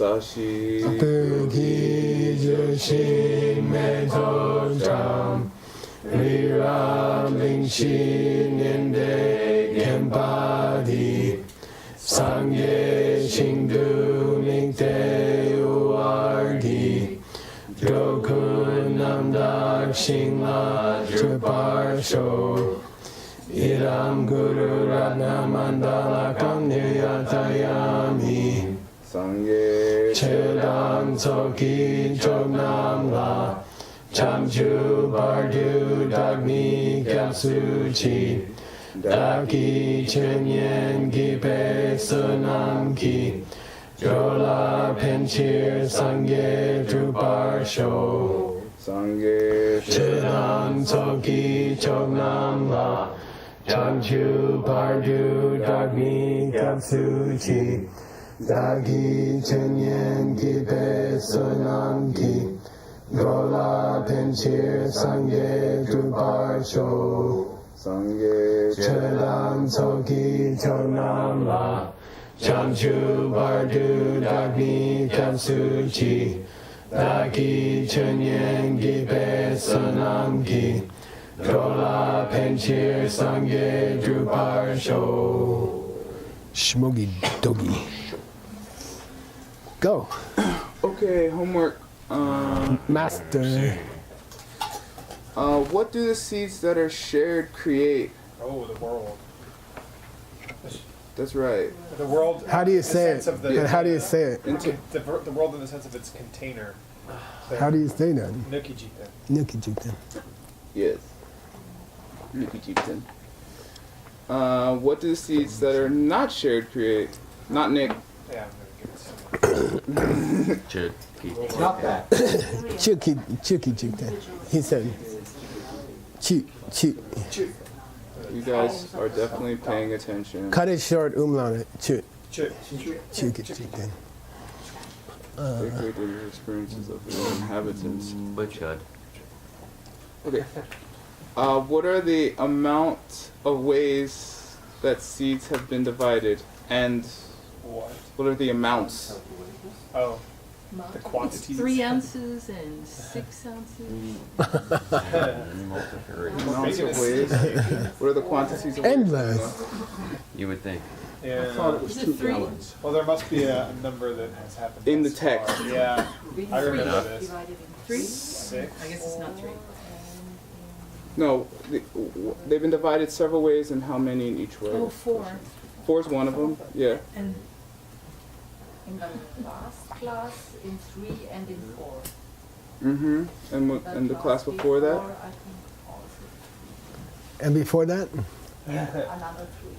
사시 뜨기 주심의 도점 리람링시年대 겐바디 상계 싱두밍대 우알기 조군 남닥 싱라 주발쇼 이람 구루라나 만달라 감유야타야미 상계 최당 서기 조남라 참주 발듀 닥니 캡수치 다기 천년 배서남기 조라 펜칠 상계 주발쇼 상계 최당 서기 조남라 참주 발듀 닥니 캡수치 다기 천년 배서남기 조라 펜칠 상계 주발쇼 상계 최당 서기 조남라 참주 발두 닥니 캡수치 다기 천년기 배서남기 조라 펜칠 상계 주발쇼 스모기 도기 Go Okay, homework. Master What do the seeds that are shared create? Oh, the world. That's right. The world. How do you in the say sense it? of the- How do you say it? The world in the sense of its container. How do you say that? Nukijita. Nikijita. Yes. Nicky Jeepton. What do the seeds that are not shared create? Not Nick. Yeah, I'm gonna give it to Not that. Chukijita. He said Chi. You guys are definitely paying attention. Cut it short, umlaut. Chukijita. They create the experiences of the inhabitants. Butchud. Okay. What are the amount of ways that seeds have been divided, and What? what are the amounts? Oh, the It's quantities. 3 ounces and 6 ounces. Amounts of ways. What are the quantities of Endless. ways? You would think. Yeah. Is it 3? Well, there must be a number that has happened In the thus far. text. Yeah, I remember this. 3? 6. I guess it's not 3. No, they've been divided several ways, and how many in each way? Oh, 4. 4 is one of them. Yeah. And In the last class, in 3 and in 4. Mm-hmm. And the class before that? I think also And before that? another 3.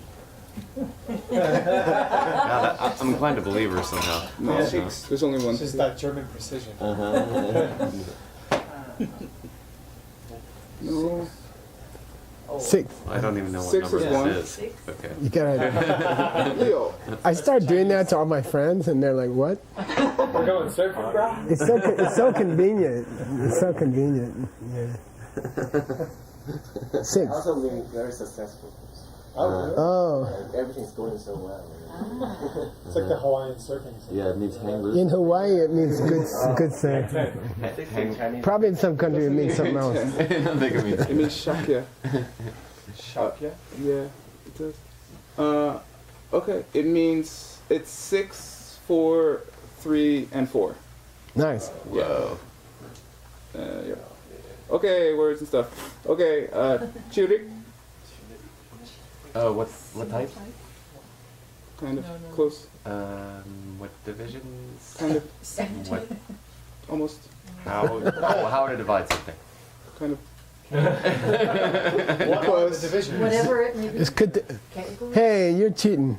I'm inclined to believe her somehow. No, there's only one. It's just that German precision. No. 6. I don't even know what 6 number is one. this is. Okay. You gotta. Leo. I start doing that to all my friends, and they're like, "What?" We're going surfing, bro? It's so convenient. It's so convenient. Yeah. 6. Also being very successful. Oh, Everything's going so well. It's like the Hawaiian surfing. Yeah, it means hang loose. in Hawaii it means good surf. Probably in some country it means something else. I don't think it means. It means shakya. Shakya? Yeah, it does. Okay, it means it's 6, 4, 3, and 4. Nice. Whoa. Yeah. Okay, words and stuff. Okay, Churik, Oh, what type? kind of, No, no. close, What divisions? kind of, What? almost, How to divide something? kind of. What are the divisions? Whatever it may be. It's good. Category. Hey, you're cheating.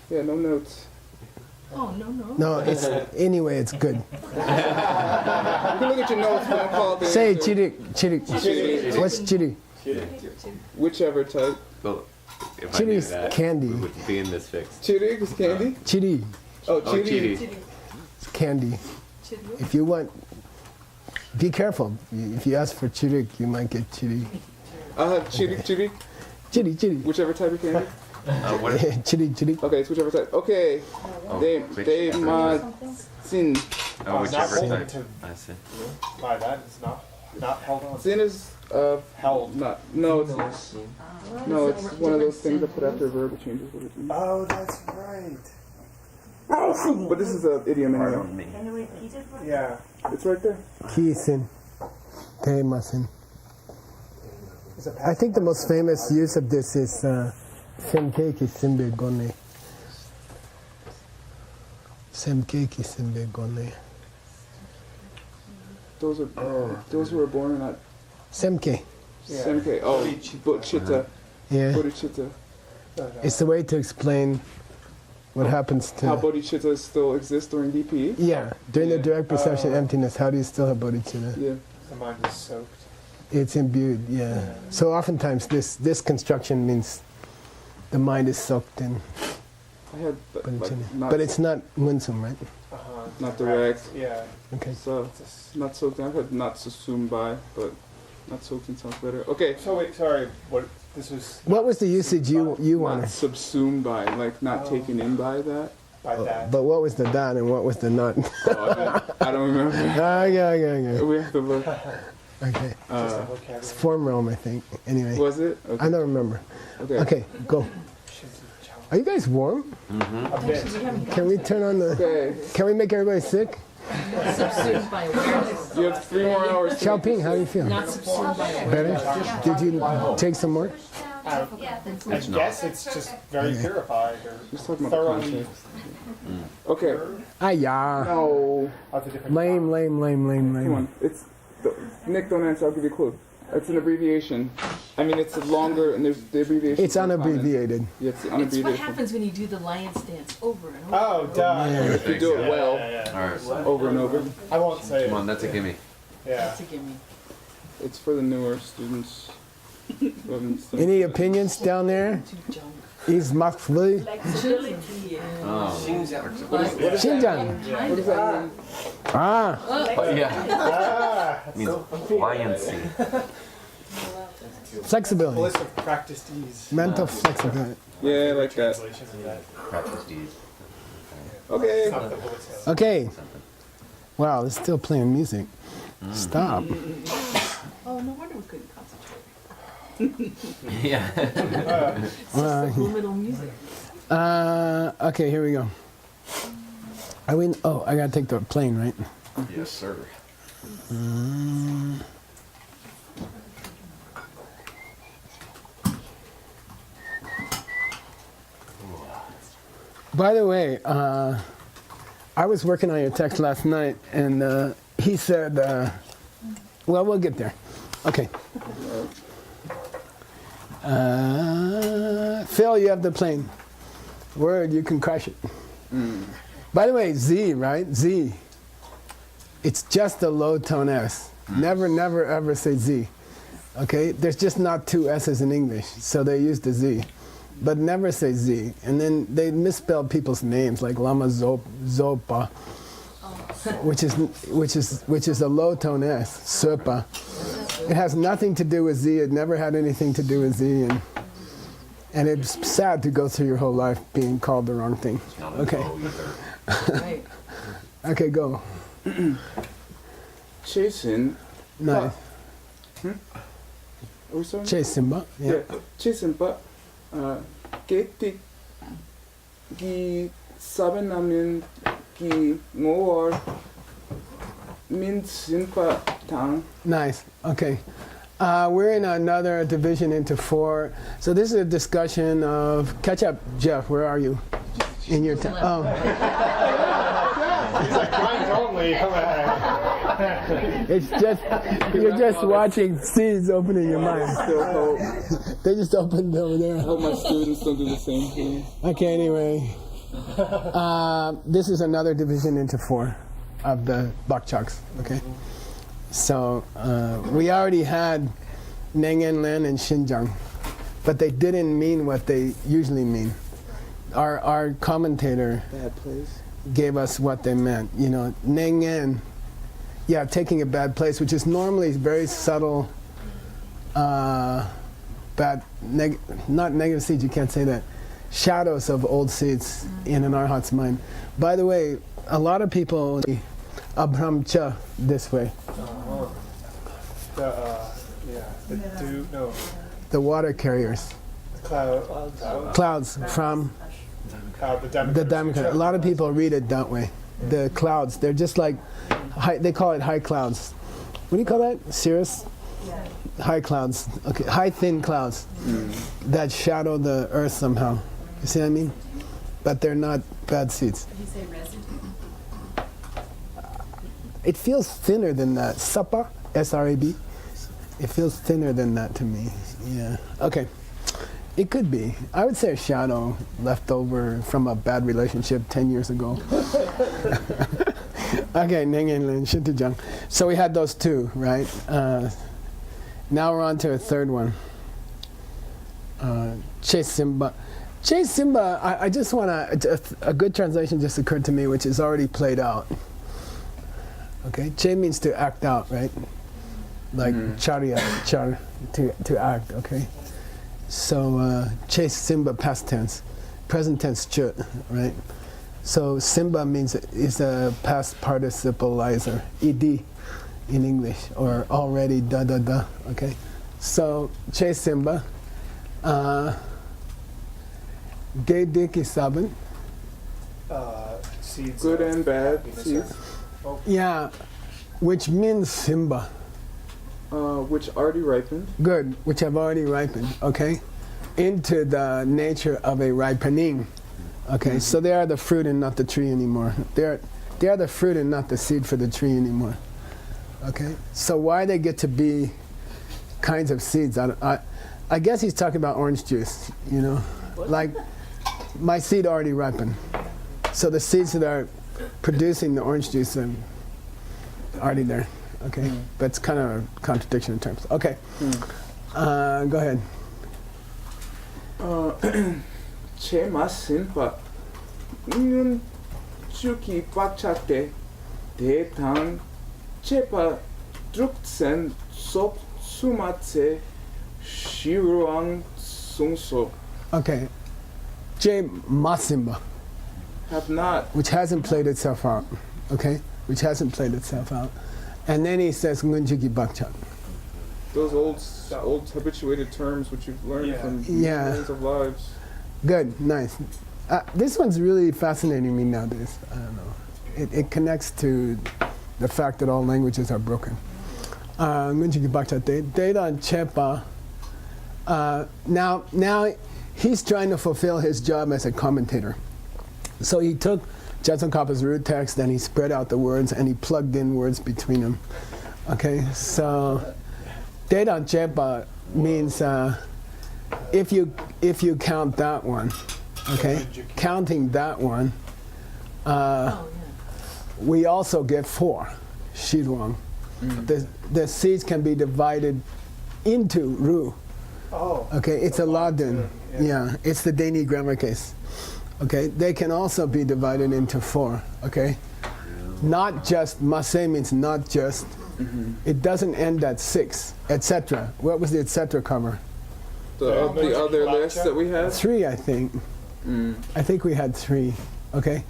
Yeah, no notes. oh, no. No, it's anyway. It's good. You can look at your notes, but don't call it the Say answer. chirik. What's chiri? Whichever type. Well, if I Chiri knew is that, candy. we would be in this fix. Chirik is candy? Chiri. Oh, Oh, chiri. chiri. It's candy. If you want, be careful. If you ask for chirik, you might get chiri. I'll have chirik, Chiri. whichever type of candy. What? Chiri. Okay, it's whichever type. Okay, Oh, they which they type? mod Sin. Oh, not whichever holding type. to I see. by that is not held on. Sin is Held. not no it's no it's one of those things that put after a verb it changes what it means. Oh, that's right. But this is an idiom Hard anyway. on me. Can you repeat it for me? Yeah. It's right there. Kisin. Temasin. Is it I think the most famous use of this is Semkeki Simbe Gone. Semkeki Simbe Gone. Those are those who were born are not Semke. Yeah. Semke. Oh, Bodhicitta. Yeah. Bodhicitta. It's a way to explain what happens How to. bodhicitta still exists during DP. Yeah, during the direct perception emptiness, how do you still have bodhicitta? Yeah. The mind is soaked. It's imbued, yeah. So oftentimes this construction means the mind is soaked in I had like bodhicitta. not But it's not winsome, right? not direct. Yeah. Okay. So not soaked in. I've had not subsumed by, but not soaked in sounds better. Okay. So wait, sorry. What this was What was the usage you Not wanted? subsumed by, like not taken in by that. by that. But what was the dot and what was the not? Oh, I don't remember. Okay. We have to look. Okay. Just a vocabulary. It's form realm, I think. Anyway, Was it? I don't remember. Okay. Okay, go. Are you guys warm? A bit. Can we turn on the? Okay. Can we make everybody sick? Subsumed by awareness. You have 3 more hours. to Xiaoping, how do you feel? Not subsumed by awareness. Better? Did you take some more? I guess it's just very purified or Just talking about the thoroughly context. Okay. Ah, yeah. No. of the different. Lame. Come on. It's Nick. Don't answer. I'll give you a clue. It's an abbreviation. I mean, it's longer, and there's the abbreviation. It's unabbreviated. Yeah, it's the It's what unabbreviated. happens when you do the lion's dance over and over. Oh, duh. If you do it well, Yeah. Alright. over and over. I won't say Come it. on, that's a gimme. Yeah. That's a gimme. It's for the newer students. who haven't studied. Any opinions down there? Too junk. Is Maxfli? Flexibility and Oh. Xinjiang. kind of. Ah, But yeah, Ah, means buoyancy. flexibility. bliss of practiced ease. Mental flexibility. Yeah, like that. Translation of that. Practice deeds. Okay. Not the bullet hell. Okay. Wow, they're still playing music. Stop. Oh, no wonder we couldn't concentrate. Yeah. It's just subliminal music. Okay, here we go. I gotta take the plane, right? Yes, sir. By the way, I was working on your text last night, and he said, well, we'll get there. Okay. Phil, you have the plane. Word, you can crush it. By the way, Z, right? Z. It's just a low tone S. Never, ever say Z. Okay? There's just not 2 S's in English, so they use the Z. But never say Z. And then they misspell people's names, like Lama Zopa, which is a low tone S. Sopa. It has nothing to do with Z. It never had anything to do with Z. And it's sad to go through your whole life being called the wrong thing. Okay. Right. Okay, go. Chasing. Nice. Are we starting? Chase Simba. Yeah. Chasing, but Katie gi sabi namin gi ngor min simpa tang. Nice. Okay. We're in another division into 4. So this is a discussion of. Catch up, Jeff. Where are you? In your time. Oh. He's like, mine's only. Come on. It's just you're just watching seeds opening your mind. Still hope. They just opened over I there. hope my students don't do the same thing. Okay. Anyway, this is another division into 4 of the Bakchaks. Okay. So we already had Nengen Len and Xinjiang, but they didn't mean what they usually mean. Our commentator Bad place. gave us what they meant. You know, Nengen, yeah, taking a bad place, which is normally very subtle, not negative seeds, you can't say that, shadows of old seeds in an arhat's mind. By the way, a lot of people Abram Cha this way. The water carriers. Clouds from the Democrat. A lot of people read it that way. The clouds, they're just like, they call it high clouds. What do you call that? Cirrus? High clouds. Okay, high thin clouds that shadow the earth somehow. You see what I mean? But they're not bad seeds. Did you say residue? It feels thinner than that. Sapa, S-R-A-B. It feels thinner than that to me. Yeah. Okay. It could be. I would say a shadow left over from a bad relationship 10 years ago. Okay, Nengenlin, Shintujang. So we had those two, right? Now we're on to a third one. Che Simba. Che Simba, I just want to, a good translation just occurred to me, which is already played out. Okay, Che means to act out, right? Like charya, to act, okay? So, Che Simba, past tense. Present tense, chut, right? So, Simba means is a past participleizer, ed in English, or already, da, okay? So, Che Simba, Gay Dick is Sabin. Seeds. Good and bad seeds, Yeah, which means Simba. which already ripened. Good, which have already ripened, okay? Into the nature of a ripening. Okay, so they are the fruit and not the tree anymore. They are the fruit and not the seed for the tree anymore. Okay, so why they get to be kinds of seeds? I guess he's talking about orange juice, you know? Like, my seed already ripened. So the seeds that are producing the orange juice are already there. Okay, but it's kind of a contradiction in terms. Okay, go ahead. Che masinpa inun chuki pakchate de tang chepa druksen sop sumatse shiruang sungso Okay, J Masimba, have not. which hasn't played itself out. Okay, which hasn't played itself out. And then he says Ngunjiki Bakchat. Those old habituated terms which you've learned from Yeah. millions of lives. Good, nice. This one's really fascinating me nowadays. I don't know. It connects to the fact that all languages are broken. Ngunjiki Bakchat Data Chepa. Now he's trying to fulfill his job as a commentator. So he took Judson Kappa's root text and he spread out the words and he plugged in words between them. Okay, so Data Chepa means if you count that one, okay, counting that one, we also get 4, Shirwang. The seeds can be divided into Ru. Oh. Okay, it's a Ladin. Yeah, it's the Dani grammar case. Okay, they can also be divided into 4. Okay, not just Mase means not just. It doesn't end at 6, etc. What was the etc. cover? The other list that we had. 3, I think. I think we had 3. Okay.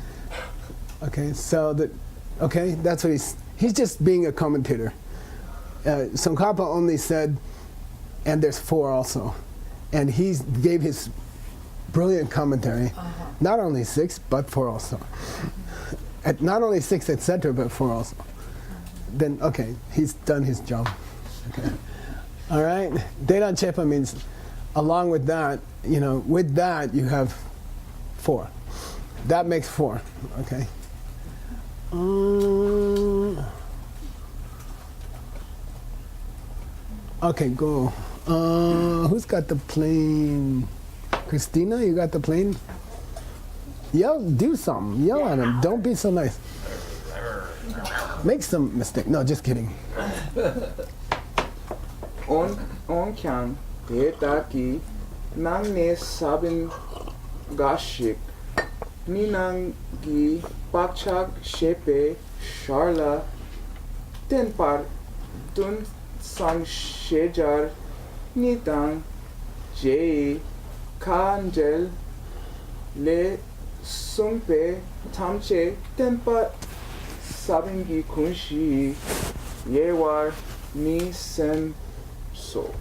Okay, so that's what he's just being a commentator. Tsongkhapa only said, and there's 4 also, and he gave his brilliant commentary. Not only 6, but 4 also. Not only 6, etc., but 4 also. Then, okay, he's done his job. Okay. All right? Dedan Chepa means, along with that, with that you have 4. That makes 4, okay? Okay, go. Who's got the plane? Christina, you got the plane? Yell, do something. Yell at him. Don't be so nice. Make some mistake. No, just kidding. On kyang de taki nang ne sabin gashik ninang gi pakchak shepe sharla tenpar tun sang shejar nitang jei kanjel le sungpe tamche tempat sabingi kunshi yewar mi sem so.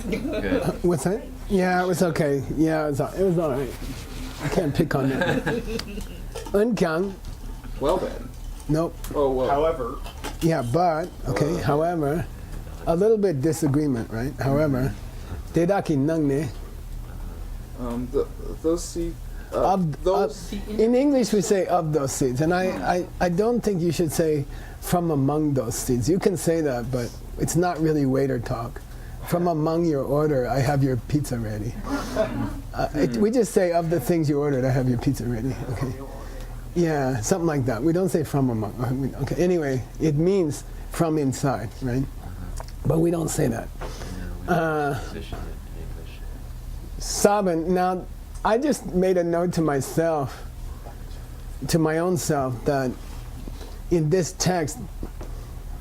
Good. What's that? Yeah, it was okay. Yeah, it was all right. I can't pick on that. Unkyang, Well then. nope. Oh well. However, Yeah, but, okay, however, a little bit disagreement, right? However, Dedaki Nangne, Those seeds. of, in English we say of those seeds, and I don't think you should say from among those seeds. You can say that, but it's not really waiter talk. From among your order, I have your pizza ready. We just say of the things you ordered, I have your pizza ready. Okay. Yeah, something like that. We don't say from among. Okay. Anyway, it means from inside, right? But we don't say that. Position it in English. Sabin. Now, I just made a note to myself, to my own self, that in this text,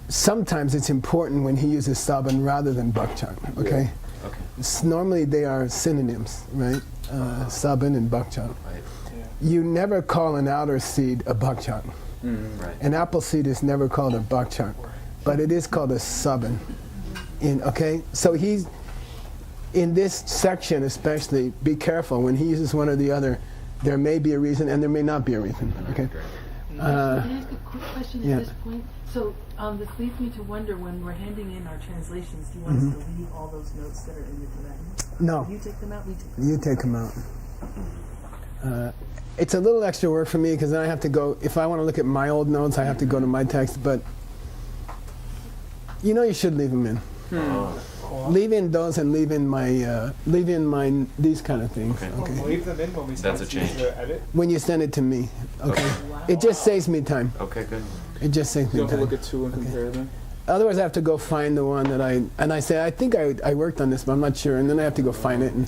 sometimes it's important when he uses sabin rather than bakchak. Okay. Okay. Normally they are synonyms, right? Sabin and bakchak. Right. You never call an outer seed a bakchak. Right. An apple seed is never called a bakchak, but it is called a sabin. Okay, so he's in this section especially. Be careful when he uses one or the other. There may be a reason, and there may not be a reason. Okay. Can I ask a quick question yeah. at this point? So this leads me to wonder, when we're handing in our translations, do you want us to leave all those notes that are in the Tibetan? No, You take them out, we take them you take them out. It's a little extra work for me because then I have to go. If I want to look at my old notes, I have to go to my text. But you know, you should leave them in. Leave in those and leave in my these kind of things. Okay. Okay. leave them in when we That's a start change. to edit. When you send it to me. Okay. Wow. It just saves me time. Okay, good. It just saves You me have to time. look at two and compare them. Otherwise, I have to go find the one that I say, I think I worked on this, but I'm not sure. And then I have to go find it. And,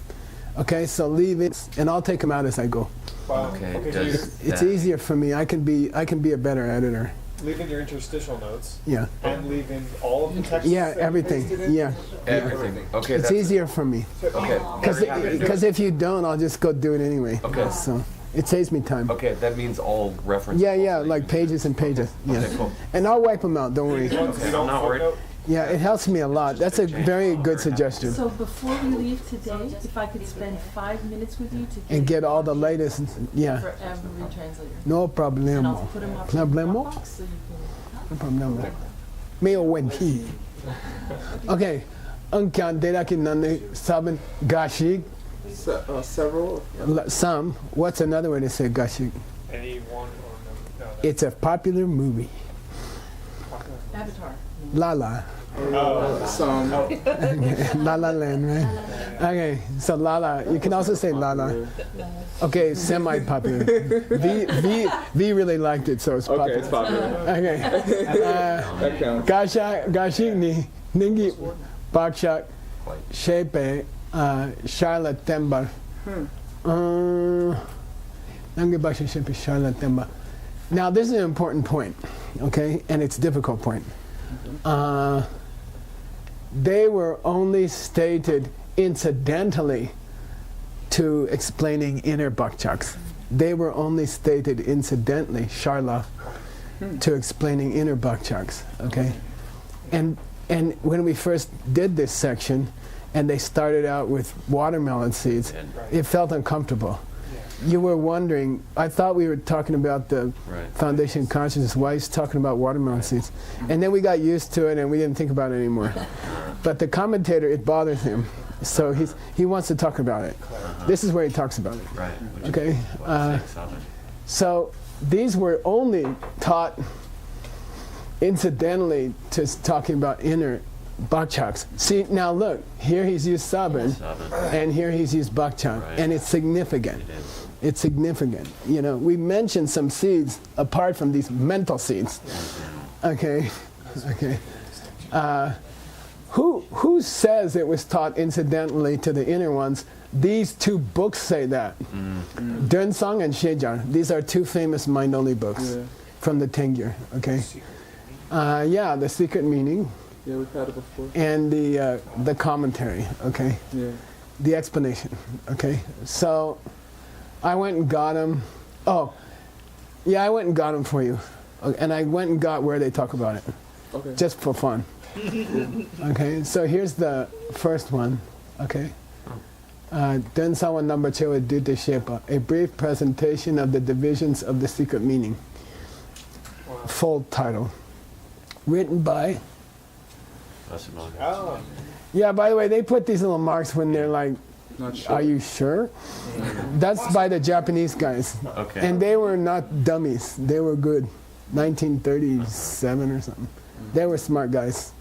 okay, so leave it, and I'll take them out as I go. Wow. Okay, so does It's that- easier for me. I can be a better editor. leave in your interstitial notes Yeah. and leave in all of the text. Yeah, everything. Yeah. everything? Okay, It's that's easier for me. okay. Because if you don't, I'll just go do it anyway. Okay. So it saves me time. Okay, that means all references. Yeah, like pages and pages. Yeah. Okay, cool. And I'll wipe them out. Don't worry. These ones Okay, you don't I'm not worried. footnote. Yeah, it helps me a lot. That's a very good suggestion. So before we leave today, if I could spend 5 minutes with you to And get all the latest. Yeah. for every translator. No And I'll problemo. put them up in the Problemo? Dropbox so you No problemo. 没有问题. Okay. Unkan dedaki nane saben gashik. Several. Some. What's another way to say gashik? Any one or no. It's a popular movie. can. Avatar. La La. Some. La La Land, right? Okay, so La La. You can also say La La. Okay, semi-popular. V really liked it, so it's popular. Okay, it's popular. Okay. That counts. Gashik ni ningi bakshak shepe Charlotte Tembar. Nangi bakshak shepe Charlotte Tembar. Now this is an important point, okay, and it's a difficult point. They were only stated incidentally to explaining inner bakchaks. They were only stated incidentally, Sharla, to explaining inner bakchaks. Okay, and when we first did this section, and they started out with watermelon seeds, it felt uncomfortable. You were wondering. I thought we were talking about the Right. foundation consciousness. Why he's talking about watermelon seeds, and then we got used to it, and we didn't think about it anymore. But the commentator, it bothers him, so he wants to talk about it. This is where he talks about it. Right. Which Okay. is 7. So these were only taught incidentally to talking about inner bakchaks. See, now look, here he's used sabin, 7. and here he's used bakchak, Right. and it's significant. It is. It's significant. You know, we mentioned some seeds apart from these mental seeds. Okay, okay. Who says it was taught incidentally to the inner ones? These two books say that. Densang and Shejar. These are two famous mind-only books from the Tengyur. Okay. Yeah, the secret meaning Yeah, we've had it before. and the commentary. Okay. Yeah. The explanation. Okay. So I went and got them. Oh, yeah, I went and got them for you. And I went and got where they talk about it, Okay. just for fun. Okay, so here's the first one. Okay. Densawa number Chewa Dute Shepa, a brief presentation of the divisions of the secret meaning. Full title. Written by. Oh. Yeah, by the way, they put these little marks when they're like, Not sure. are you sure? That's by the Japanese guys. Okay. And they were not dummies. They were good. 1937 or something. They were smart guys.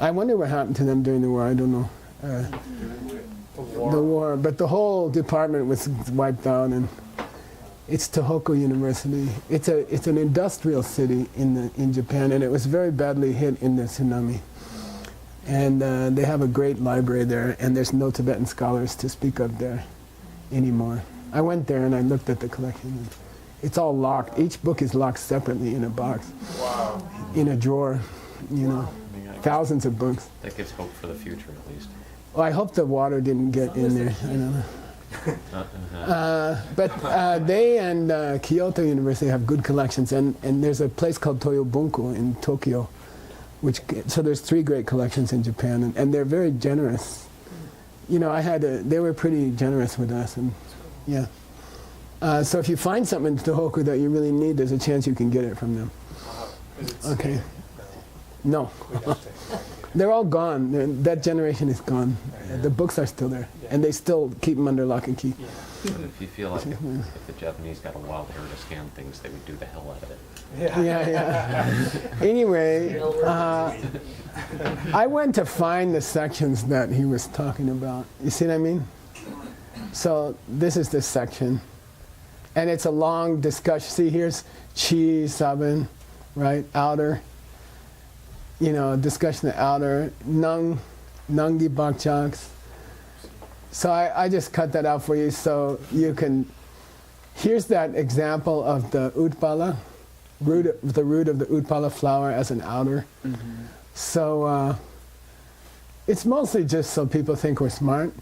I wonder what happened to them during the war. I don't know. The war. But the whole department was wiped out, and it's Tohoku University. It's an industrial city in Japan, and it was very badly hit in the tsunami. And they have a great library there, and there's no Tibetan scholars to speak of there anymore. I went there and I looked at the collection. And it's all locked. Each book is locked separately in a box, in a drawer. You know, thousands of books. That gives hope for the future, at least. Well, I hope the water didn't get in there. I don't know. But they and Kyoto University have good collections, and there's a place called Toyobunku in Tokyo, so there's 3 great collections in Japan, and they're very generous. You know, they were pretty generous with us, and yeah. So if you find something in Tohoku that you really need, there's a chance you can get it from them. Okay. No. They're all gone. That generation is gone. The books are still there, and they still keep them under lock and key. But if you feel like if the Japanese got a wild hair to scan things, they would do the hell out of it. Yeah. Anyway, I went to find the sections that he was talking about. You see what I mean? So this is the section, and it's a long discussion. See, here's chi, sabin, right? Outer. You know, discussion of outer, nangi bakchaks. So I just cut that out for you so you can, here's that example of the utpala, the root of the utpala flower as an outer. Mm-hmm. So it's mostly just so people think we're smart.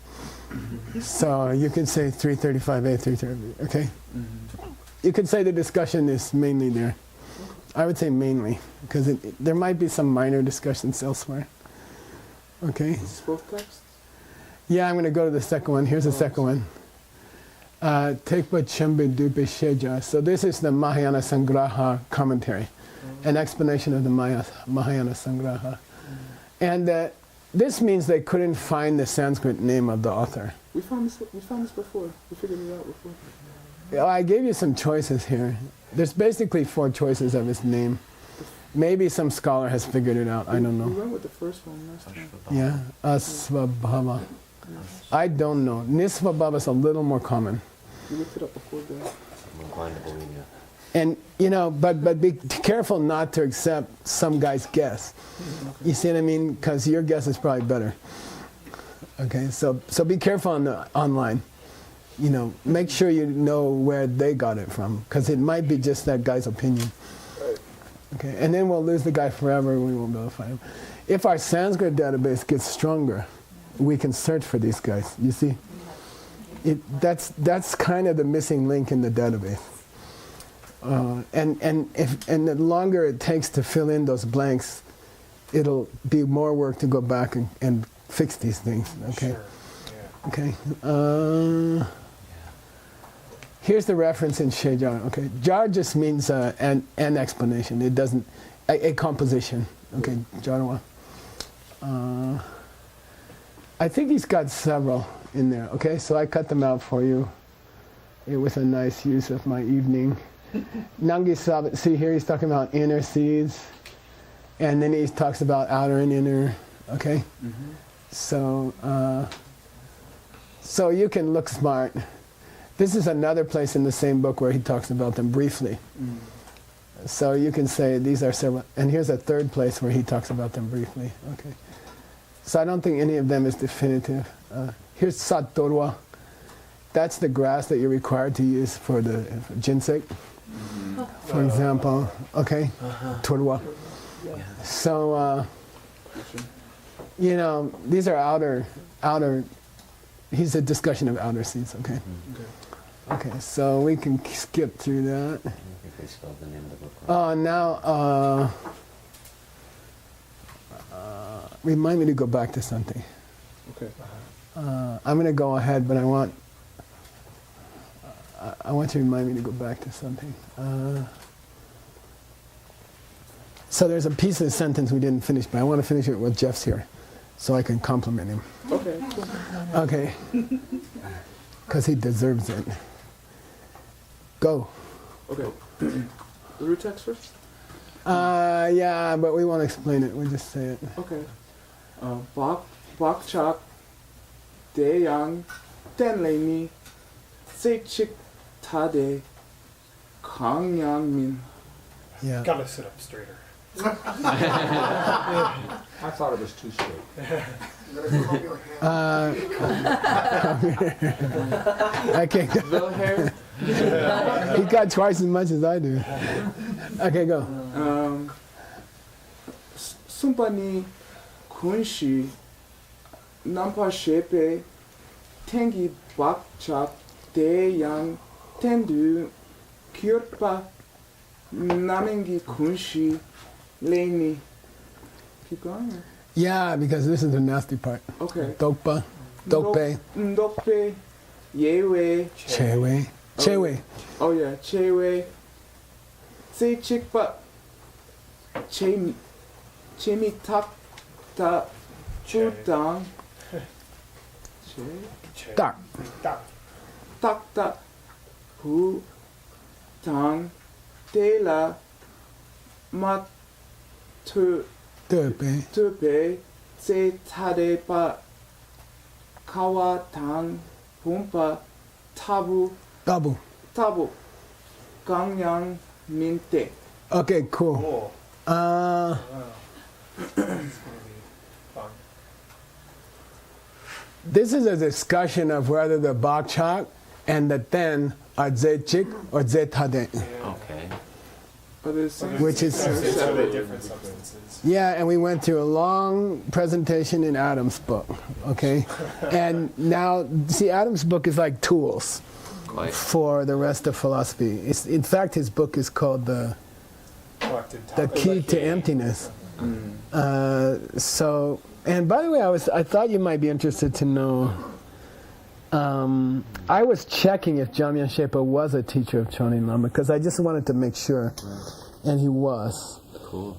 So you can say 335A, 335B, okay? Mm-hmm. You could say the discussion is mainly there. I would say mainly, because there might be some minor discussions elsewhere. Okay? Is this both texts? Yeah, I'm going to go to the second one. Here's the second one. Tekpa Chembe Dupe Sheja. So this is the Mahayana Sangraha commentary, an explanation of the Mahayana Sangraha. And this means they couldn't find the Sanskrit name of the author. We found this before. We figured it out before. I gave you some choices here. There's basically 4 choices of his name. Maybe some scholar has figured it out. I don't We know. went with the first one last time. Yeah, Asvabhava. I don't know. Nisvabhava is a little more common. We looked it up before that. I'm inclined to believe you. And, you know, but be careful not to accept some guy's guess. You see what I mean? Because your guess is probably better. Okay, so be careful on the online. You know, make sure you know where they got it from, because it might be just that guy's opinion. Okay, and then we'll lose the guy forever, and we won't be able to find him. If our Sanskrit database gets stronger, we can search for these guys. You see, that's kind of the missing link in the database. And the longer it takes to fill in those blanks, it'll be more work to go back and fix these things. Okay. Sure. Okay. Here's the reference in Shejar. Okay. Jar just means an explanation. It doesn't a composition. Okay. Jarwa. I think he's got several in there. Okay. So I cut them out for you. It was a nice use of my evening. Nangi Sabat. See here, he's talking about inner seeds, and then he talks about outer and inner. Okay. Mm-hmm. So you can look smart. This is another place in the same book where he talks about them briefly. Mm. So you can say these are several, and here's a third place where he talks about them briefly. Okay. So I don't think any of them is definitive. Here's Satorwa. That's the grass that you're required to use for the ginseng, for example. Okay, Torwa. So, you know, these are outer. He's a discussion of outer seeds. Okay. Okay, so we can skip through that. I think they spelled the name of the book wrong. Now, remind me to go back to something. Okay. I'm going to go ahead, but I want you to remind me to go back to something. So there's a piece of the sentence we didn't finish, but I want to finish it with Jeff's here, so I can compliment him. Okay. Cool. Okay. Because he deserves it. Go. Okay. The root text first. Yeah, but we won't explain it. We'll just say it. Okay. Bakchak Deyang Tenleini Seichik Tade Kangyangmin. Yeah. Gotta sit up straighter. I thought it was too straight. I can't go. Wilher. He got twice as much as I do. Okay, go. Sumpani Kunshi Nampa Shepe Tengi Bakchak Deyang Tendu Kyurpa Namengi Kunshi Leini. Keep going. Or? Yeah, because this is the nasty part. Okay. Dokpa, Dokpe, Ndokpe Yewe. Chewe, Chewe. Oh yeah, Chewe. Say Chikpa Chemi Tak Ta Chutang. Che Tak. Tak Ta Hu Tang De La Mat Tu Tepe, Tupe Se Tadepa Kawa Tang Pumpa Tabu Tabu. Gangyang Minte. Okay, cool. Cool. It's gonna be fun. This is a discussion of whether the Bakchak and the Ten are Zechik or Zetade. Okay. But it's Which is- Are they different substances? Yeah, and we went through a long presentation in Adam's book, okay? And now, see, Adam's book is like tools Quite. for the rest of philosophy. In fact, his book is called The Key to Emptiness. So, and by the way, I thought you might be interested to know, I was checking if Jamyang Shepa was a teacher of Chonin Lama, because I just wanted to make sure, and he was. Cool.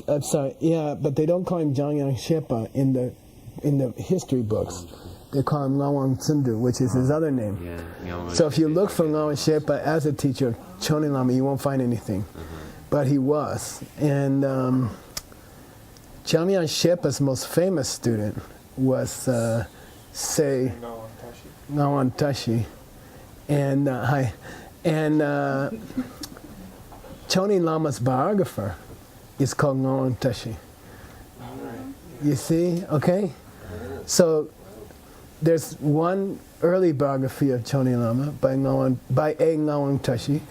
I'm sorry, yeah, but they don't call him Jamyang Shepa in the history books. They call him Lawang Tsundu, which is his other name. Yeah. So if you look for Lawang Shepa as a teacher of Chonin Lama, you won't find anything. But he was. And Jamyang Shepa's most famous student was Sei Ngawan Tashi. And Chonin Lama's biographer is called Ngawan Tashi. You see? Okay? So there's one early biography of Chonin Lama by A. Ngawan Tashi,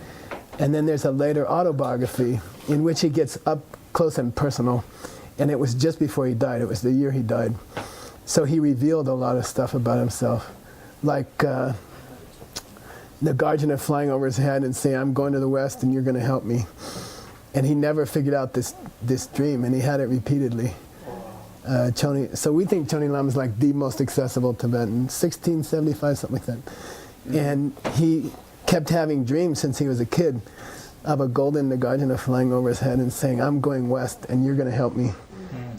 and then there's a later autobiography in which he gets up close and personal, and it was just before he died. It was the year he died. So he revealed a lot of stuff about himself, like Nagarjuna flying over his head and saying, "I'm going to the West and you're going to help me." And he never figured out this dream, and he had it repeatedly. So we think Chonin Lama is like the most accessible Tibetan, 1675, something like that. And he kept having dreams since he was a kid of a golden Nagarjuna flying over his head and saying, "I'm going west and you're going to help me."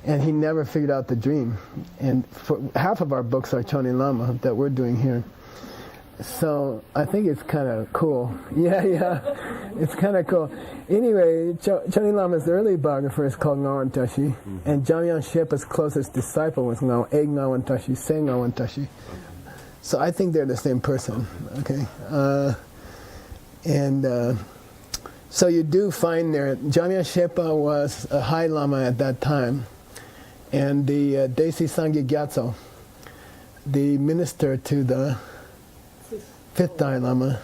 And he never figured out the dream. And for half of our books are Chonin Lama that we're doing here. So I think it's kind of cool. Yeah, it's kind of cool. Anyway, Chonin Lama's early biographer is called Ngawan Tashi, and Jamyang Shepa's closest disciple was Ngawan Tashi, Sei Ngawan Tashi. So I think they're the same person, okay? So you do find there, Jamyang Shepa was a high lama at that time, and the Desi Sangye Gyatso, the minister to the fifth Dalai Lama,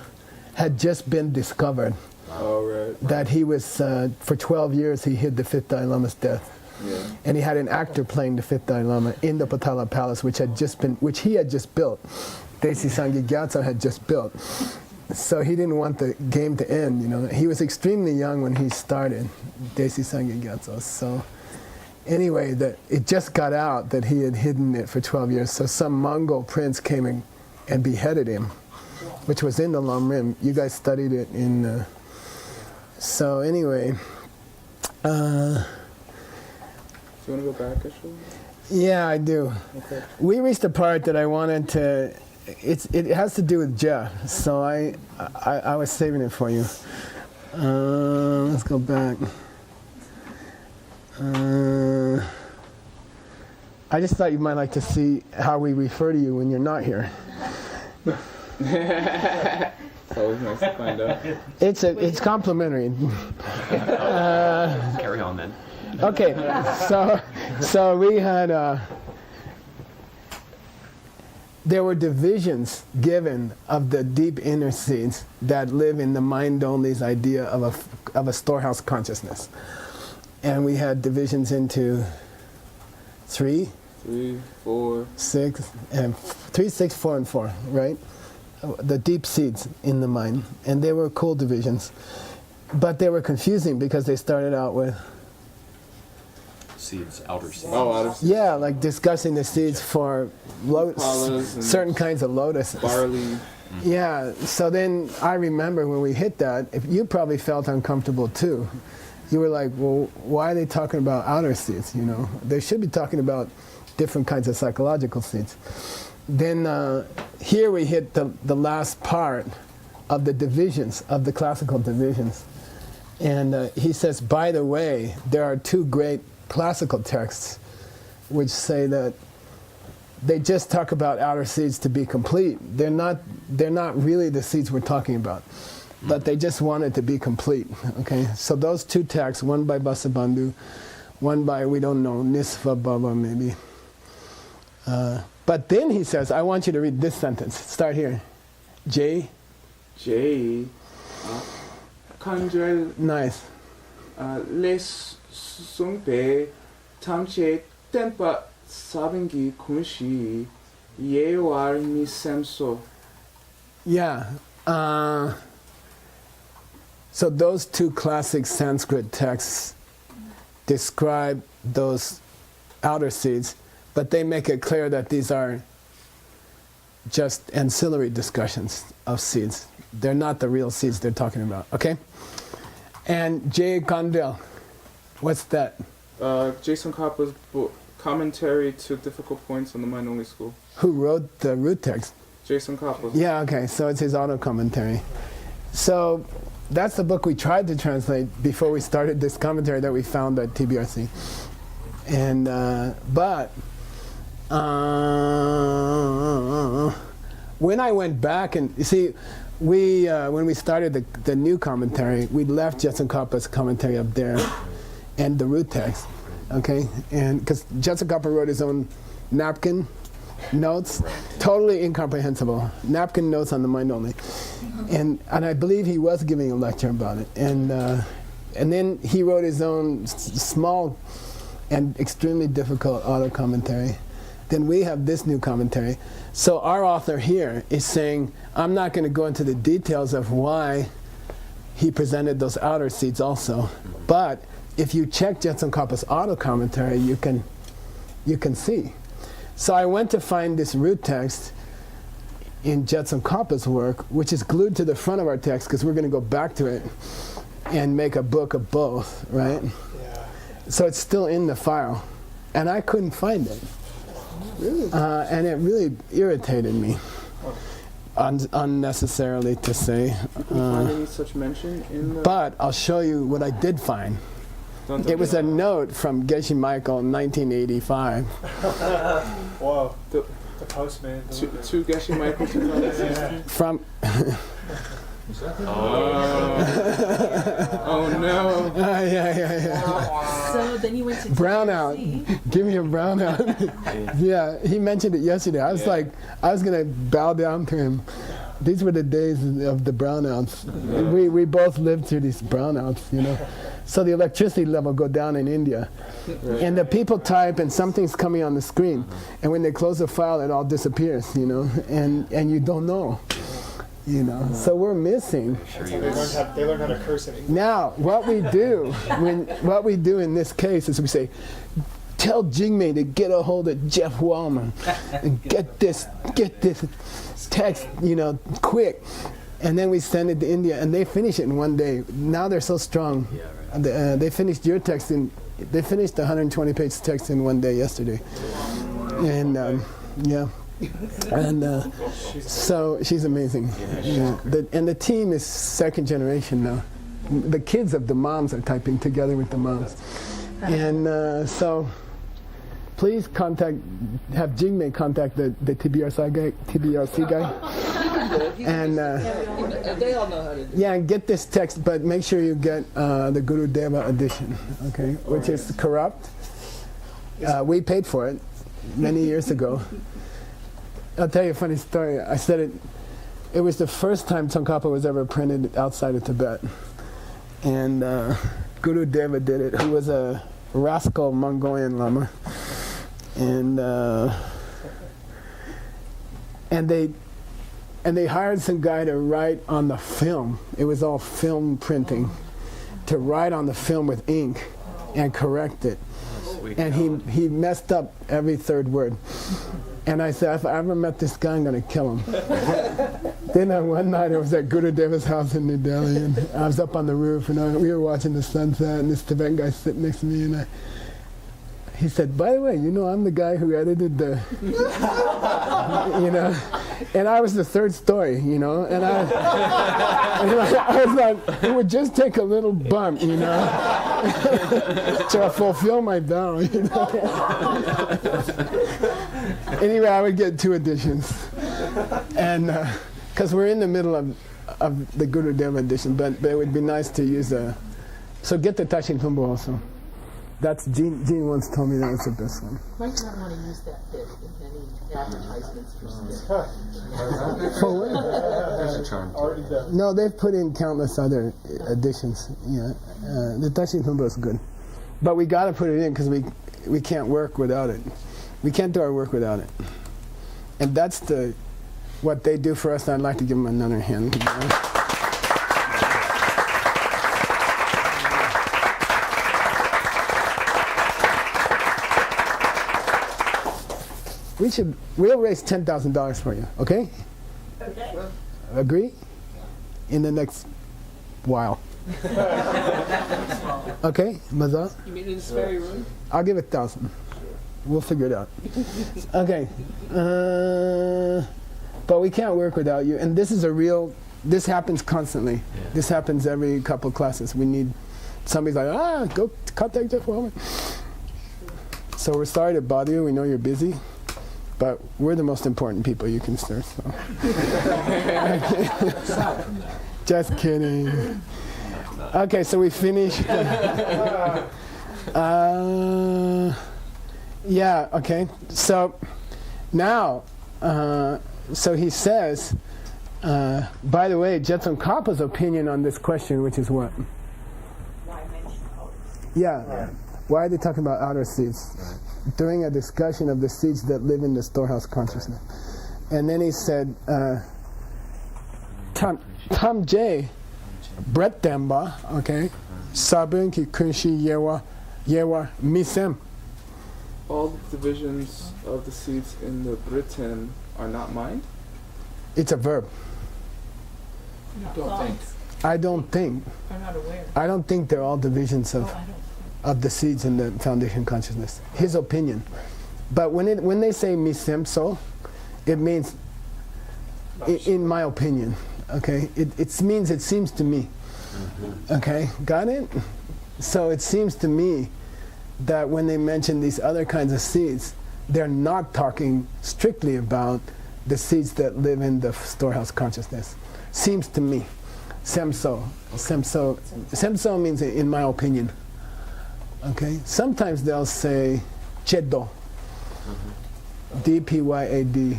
had just been discovered. Oh, right. That he was, for 12 years, he hid the fifth Dalai Lama's death. Yeah. And he had an actor playing the fifth Dalai Lama in the Potala Palace, which he had just built. Desi Sangye Gyatso had just built. so he didn't want the game to end. You know, he was extremely young when he started Desi Sangye Gyatso. So anyway, it just got out that he had hidden it for 12 years. So some Mongol prince came and beheaded him, which was in the Lam Rim. You guys studied it in. So anyway. Do you want to go back, actually? Yeah, I do. Okay. We reached a part that I wanted to. It has to do with Jah, so I was saving it for you. Let's go back. I just thought you might like to see how we refer to you when you're not here. It's always nice to find out. It's complimentary. Carry on then. Okay, so we had. There were divisions given of the deep inner seeds that live in the mind-only's idea of a storehouse consciousness. And we had divisions into 3, 4, 6, and 3, 6, 4, and 4, right? The deep seeds in the mind. And they were cool divisions. But they were confusing because they started out with Seeds, outer seeds. Oh, out of yeah, like discussing the seeds for Palas and certain kinds of lotuses. barley. Yeah, so then I remember when we hit that, if you probably felt uncomfortable too. You were like, well, why are they talking about outer seeds, you know? They should be talking about different kinds of psychological seeds. Then here we hit the last part of the divisions, of the classical divisions. And he says, by the way, there are 2 great classical texts which say that they just talk about outer seeds to be complete. They're not really the seeds we're talking about, but they just want it to be complete. Okay, so those 2 texts, one by Vasubandhu, one by, we don't know, Nisva Baba maybe. But then he says, I want you to read this sentence. Start here. J. Kanjal Nice. les sumpe tamche tempa sabengi kunshi yewar mi semso. Yeah. So those 2 classic Sanskrit texts describe those outer seeds, but they make it clear that these are just ancillary discussions of seeds. They're not the real seeds they're talking about, okay? And J. Gondel, what's that? Jason Koppa's book, Commentary to Difficult Points on the Mind Only School. Who wrote the root text? Jason Koppa. Yeah, okay, so it's his auto commentary. So that's the book we tried to translate before we started this commentary that we found at TBRC. And, when I went back and, you see, when we started the new commentary, we left Jetson Koppa's commentary up there and the root text, okay? And because Jetson Koppa wrote his own napkin notes, totally incomprehensible. Napkin notes on the mind only. And I believe he was giving a lecture about it. And then he wrote his own small and extremely difficult auto commentary. Then we have this new commentary. So our author here is saying, I'm not going to go into the details of why he presented those outer seeds also, but if you check Jetson Koppa's auto commentary, you can see. So I went to find this root text in Jetson Koppa's work, which is glued to the front of our text because we're going to go back to it and make a book of both, right? Yeah. So it's still in the file, and I couldn't find it. Really? And it really irritated me, unnecessarily to say. You couldn't find any such mention in the... But I'll show you what I did find. Don't It was a note from Geshe Michael in 1985. Whoa. The- The postman. Two Geshe Michael 2016. From Oh no. yeah. So then you went to Brownout. TRC. Give me a brownout. Yeah, he mentioned it yesterday. I was like, I was gonna bow down to him. These were the days of the brownouts. We both lived through these brownouts, you know. So the electricity level go down in India. And the people type and something's coming on the screen. And when they close the file, it all disappears, you know, and you don't know. You know, so we're missing. Sure They you learned how to curse in English. Now, what we do in this case is we say, tell Jingmei to get a hold of Jeff Wallman and get this text, you know, quick. And then we send it to India, and they finish it in one day. Now they're so strong. Yeah, right. They finished your text they finished the 120-page text in one day yesterday. And yeah. And so she's amazing. Yeah. And the team is second generation now. The kids of the moms are typing together with the moms. And so please have Jingmei contact the TBRC guy. And they all know how to do it. yeah, and get this text, but make sure you get the Guru Deva edition, okay, which is corrupt. We paid for it many years ago. I'll tell you a funny story. I said it was the first time Tsongkhapa was ever printed outside of Tibet. And Guru Deva did it, who was a rascal Mongolian Lama. And they hired some guy to write on the film. It was all film printing. To write on the film with ink and correct it. Sweet. And he messed up every third word. And I said, if I ever met this guy, I'm going to kill him. Then one night I was at Guru Deva's house in New Delhi, and I was up on the roof, and we were watching the sunset, and this Tibetan guy sitting next to me, and he said, by the way, you know, I'm the guy who edited the, you know, and I was the third story, you know, and I was like, it would just take a little bump, you know, to fulfill my vow, you know. Anyway, I would get 2 editions, and because we're in the middle of the Guru Deva edition, but it would be nice to use so get the Tashin Tumbo also. That's Gene once told me that was the best one. Might not want to use that bit in any advertisements for Smith. For what? There's a charm to it. No, they've put in countless other editions. Yeah, the Tashin Tumbo is good, but we got to put it in because we can't work without it. We can't do our work without it, and that's what they do for us. I'd like to give them another hand. You know? We'll raise $10,000 for you, okay? Okay. Agree? In the next while. Okay, Maza? You mean in this very room? I'll give it 1,000. We'll figure it out. Okay. But we can't work without you. And this happens constantly. Yeah. This happens every couple of classes. We need, somebody's like, go contact Jeff Wellman. So we're sorry to bother you. We know you're busy. But we're the most important people you can serve. So. Just kidding. Okay, so we finished. Yeah, okay. So now, so he says, by the way, Jetsun Kapa's opinion on this question, which is what? Why mention ours? Yeah. Why are they talking about outer seeds? Right. During a discussion of the seeds that live in the storehouse consciousness. And then he said, Tam J, Brett Demba, okay, Sabun ki kunshi yewa misem. All the divisions of the seeds in the Britain are not mine? It's a verb. Don't think. I don't think. I'm not aware. I don't think they're all divisions of the seeds in the foundation consciousness. His opinion. But when they say misem it means in my opinion. Okay? It means it seems to me. Okay? Got it? So it seems to me that when they mention these other kinds of seeds, they're not talking strictly about the seeds that live in the storehouse consciousness. Seems to me. Semso. Semso means in my opinion. Okay? Sometimes they'll say Chedo. D-P-Y-A-D.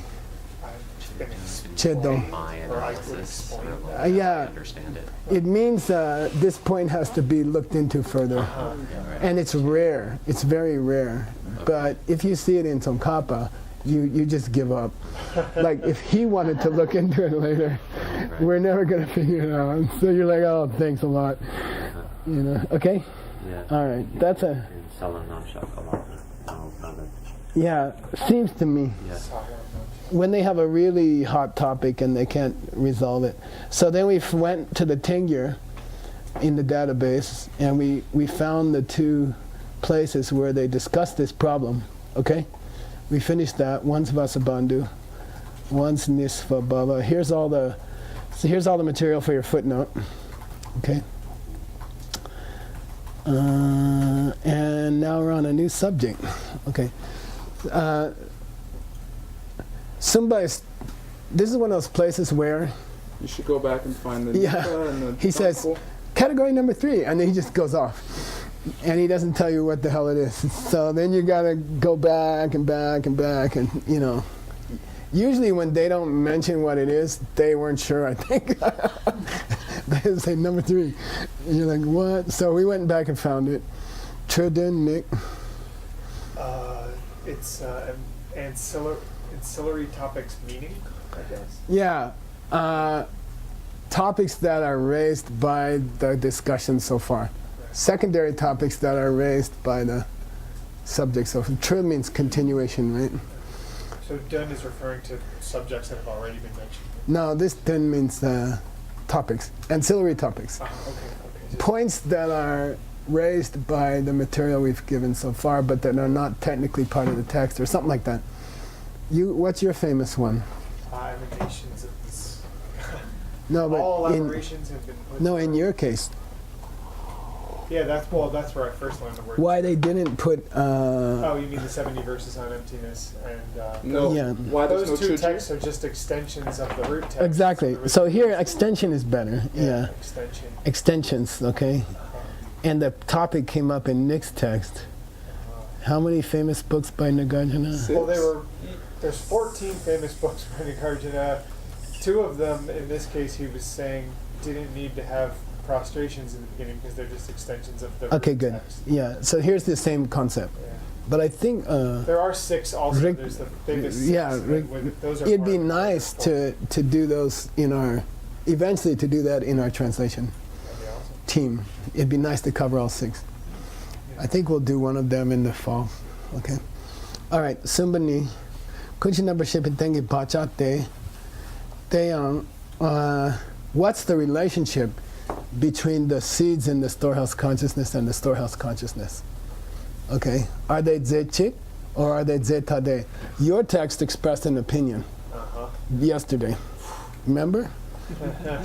Chedo. My analysis. Yeah. Understand it. It means this point has to be looked into further. Yeah, right. And it's rare. It's very rare. But if you see it in Tsongkhapa, you just give up. Like if he wanted to look into it later, Right. we're never gonna figure it out. So you're like, oh, thanks a lot. You know, okay? Yeah. All right, that's a, And selling non-chocolate. No, kind of. yeah, seems to me. Yeah. When they have a really hot topic and they can't resolve it. So then we went to the Tengyur in the database, and we found the two places where they discussed this problem, okay? We finished that. One's Vasabandhu, one's Nisva Baba. Here's all the material for your footnote, okay? And now we're on a new subject, okay? This is one of those places where You should go back and find the Yeah. Nika and the he says, Temple. category number 3, and then he just goes off. And he doesn't tell you what the hell it is. So then you gotta go back and back and back, and you know. Usually when they don't mention what it is, they weren't sure, I think. They say number 3. And you're like, what? So we went back and found it. Trudin, Nick. It's ancillary topics meaning, I guess. Yeah. Topics that are raised by the discussion so far. Secondary topics that are raised by the subject. So trud means continuation, right? So dun is referring to subjects that have already been mentioned. No, this then means topics, ancillary topics. Okay. So Points that are raised by the material we've given so far, but that are not technically part of the text, or something like that. What's your famous one? emanations of this. No, but All elaborations have been put. no, in your case, Yeah, that's where I first learned the word. why they didn't put. Oh, you mean the 70 verses on emptiness and No. Yeah. Why there's those no two Chuji? texts are just extensions of the root text. Exactly. The So root here, text. extension is better. Yeah. Extension. Extensions, okay? And the topic came up in Nick's text. How many famous books by Nagarjuna? Well, there's 14 famous books by Nagarjuna. 2 of them, in this case, he was saying didn't need to have prostrations in the beginning because they're just extensions of the Okay, root good. text. Yeah, so here's the same concept. Yeah. But I think There are 6 also. Rick- There's the famous 6. yeah, and Rick- those are it'd part be of the nice four. to do those eventually to do that in our translation That'd be awesome. team. It'd be nice to cover all 6. I think we'll do one of them in the fall. Okay. All right. Sumbani, kuchinabashipitengi pachate. What's the relationship between the seeds in the storehouse consciousness and the storehouse consciousness? Okay. Are they zechik or are they zetade? Your text expressed an opinion yesterday. Remember?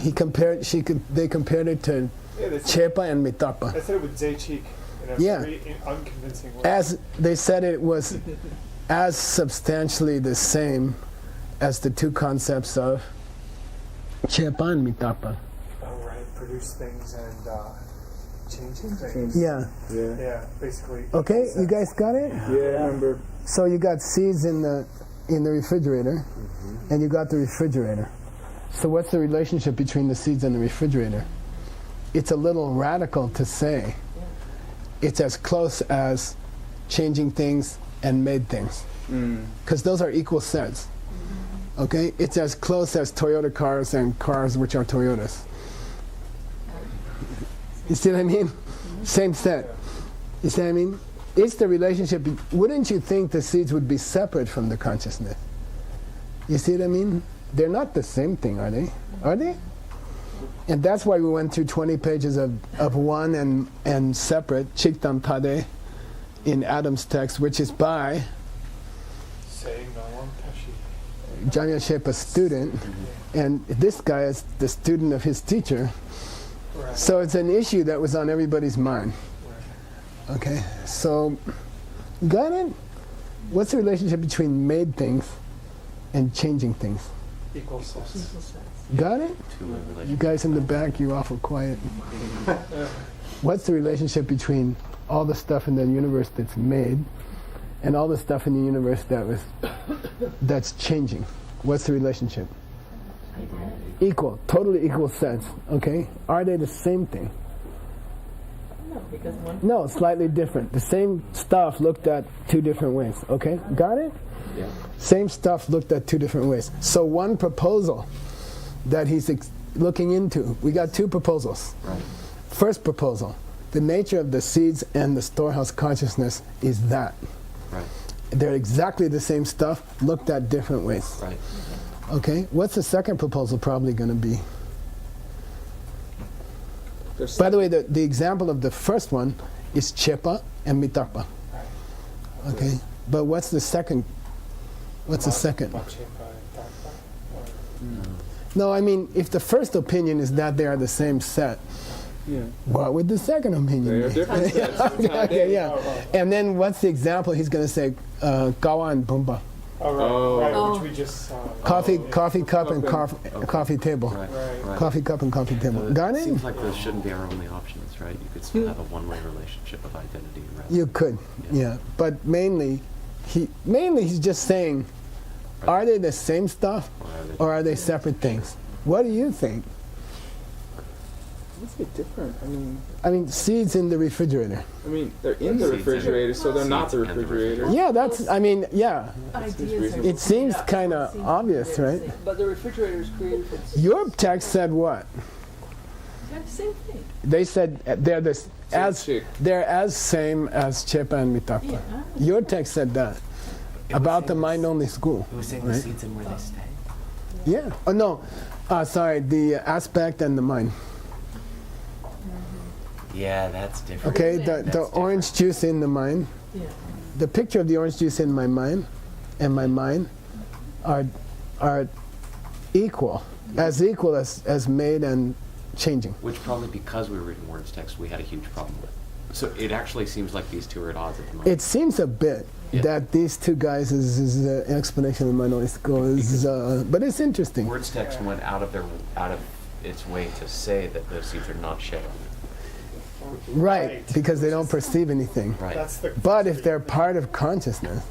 They compared it to Yeah, they said, chepa and mitapa. I said it with Zaychik in a Yeah. very unconvincing way. As they said, it was as substantially the same as the two concepts of chepa and mitapa. Oh, right. Produce things and changing things. Yeah. Yeah, basically. Okay, you guys got it? Yeah, I remember. So you got seeds in the refrigerator, and you got the refrigerator. So what's the relationship between the seeds and the refrigerator? It's a little radical to say it's as close as changing things and made things, because those are equal sets. Okay, it's as close as Toyota cars and cars which are Toyotas. You see what I mean? Same set. You see what I mean? It's the relationship. Wouldn't you think the seeds would be separate from the consciousness? You see what I mean? They're not the same thing, are they? Are they? And that's why we went through 20 pages of one and separate, Chiktam Tade, in Adam's text, which is by Saying Nalam Tashi. Janya Shepa's student, and this guy is the student of his teacher. Right. So it's an issue that was on everybody's mind. Okay, so, got it? What's the relationship between made things and changing things? Equal sets. Got it? You guys in the back, you're awful quiet. What's the relationship between all the stuff in the universe that's made and all the stuff in the universe that's changing? What's the relationship? Equal, totally equal sets. Okay, are they the same thing? No, because one. No, slightly different. The same stuff looked at 2 different ways. Okay, got it? Yeah. Same stuff looked at 2 different ways. So one proposal that he's looking into. We got two proposals. Right. First proposal, the nature of the seeds and the storehouse consciousness is that. Right. They're exactly the same stuff, looked at different ways. Right. Okay, what's the second proposal probably going to be? There's By the way, the example of the first one is Chepa and Mitakpa. Okay, but what's the second? What's the second? No, I mean, if the first opinion is that they are the same set, yeah. what would the second opinion They are be? different sets. Okay, yeah. And then what's the example? He's going to say Gawa and Bumba. Oh, right, Oh. right, Oh. which we just saw. Coffee, Yeah. coffee cup and Okay. coffee table. Right. Right. Right. Coffee cup and coffee table. It Got it? seems like those shouldn't be our only options, right? You could still have a one-way relationship of identity. Rather You could, yeah. But mainly he's just saying, are they the same stuff or are they separate things? What do you think? What's it different? I mean, seeds in the refrigerator. They're in the Seeds in- refrigerator, so they're not the Seeds in the refrigerator. Yeah, that's, I mean, yeah. Ideas reasonable. are It seems Yeah. kind of Seems obvious, they're the right? same. But the refrigerator is created from seeds. Your text said what? They're the same thing. They said they're chick. they're as same as Chepa and Mitakpa. Yeah. Your text said that about the mind-only school. It was saying Right. the seeds and where they stay. Yeah. Oh no, sorry. The aspect and the mind. Yeah, that's different. Okay. That's The orange juice in the mind. Yeah. The picture of the orange juice in my mind and my mind are equal as made and changing. Which probably because we were reading words text, we had a huge problem with. So it actually seems like these two are at odds at the moment. It seems a bit Yeah. that these two guys is an explanation of minority school is, but it's interesting. Words text went out of its way to say that those seeds are not shared. Right, because they don't perceive anything. Right. That's the. But if they're part of consciousness,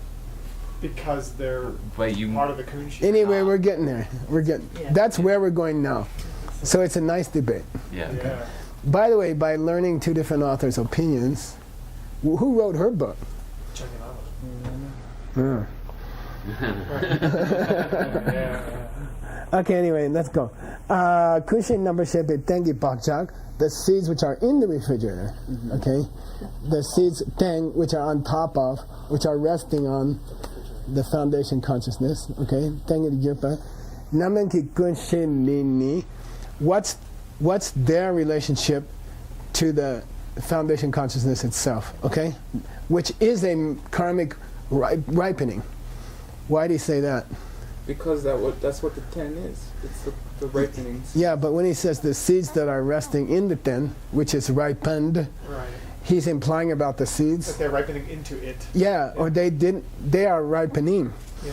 because they're But you part of the kunshi. anyway, we're getting there. We're getting. Yeah. That's where we're going now. So it's a nice debate. yeah. Yeah. By the way, by learning two different authors' opinions, who wrote her book? Check it Yeah. out. Yeah. Okay, anyway, let's go. Kushin number shepe tengi bakjak, the seeds which are in the refrigerator, okay? The seeds teng, which are on top of, which are resting on the foundation consciousness, okay? Tengi gyupa. Namenki kunshin lini, what's their relationship to the foundation consciousness itself, okay? Which is a karmic ripening. Why do you say that? Because that's what the 10 is. It's the ripenings. Yeah, but when he says the seeds that are resting in the ten, which is ripened, Right. he's implying about the That seeds. they're ripening into it. Yeah, or they are ripening. Yeah.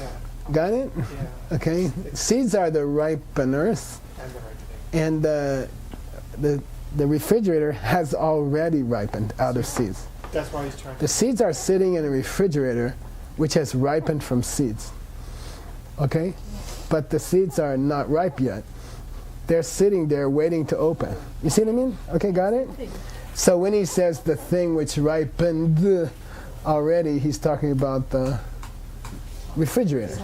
Got it? Yeah. Okay. Seeds are the ripeners, And the ripening. and the refrigerator has already ripened out of seeds. That's why he's trying The to. seeds are sitting in a refrigerator, which has ripened from seeds. Okay? But the seeds are not ripe yet. They're sitting there waiting to open. You see what I mean? Okay, got it? So when he says the thing which ripened already, he's talking about the refrigerator.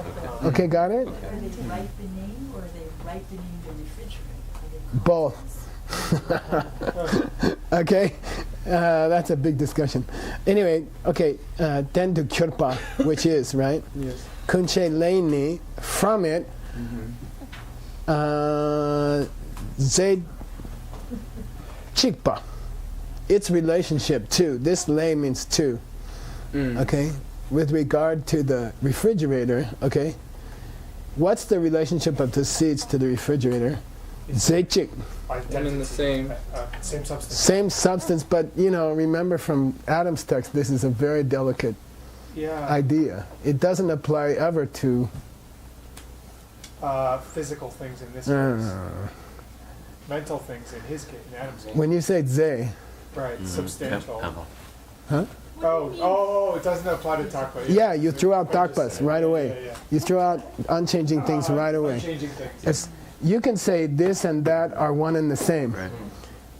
Okay, got it? Are they ripening or are they ripening the refrigerator? Both. Okay? That's a big discussion. Anyway, okay, then to Kyurpa, which is, right? Yes. Kunche Leini, from it, Zaid Chikpa, its relationship to, this lei means to, okay, with regard to the refrigerator, okay, what's the relationship of the seeds to the refrigerator? Zechik, One in the same. Same substance. same substance, but remember from Adam's text, this is a very delicate Yeah. idea. It doesn't apply ever to Physical things in this Uh. case. Mental things in his case, in Adam's case. when you say ze. Right, substantial. Pebble. Oh, it doesn't apply to Takpa. Yeah, you threw out dakpas right away. Yeah. You threw out unchanging things right away. Changing things. It's, you can say this and that are one and the same, Right.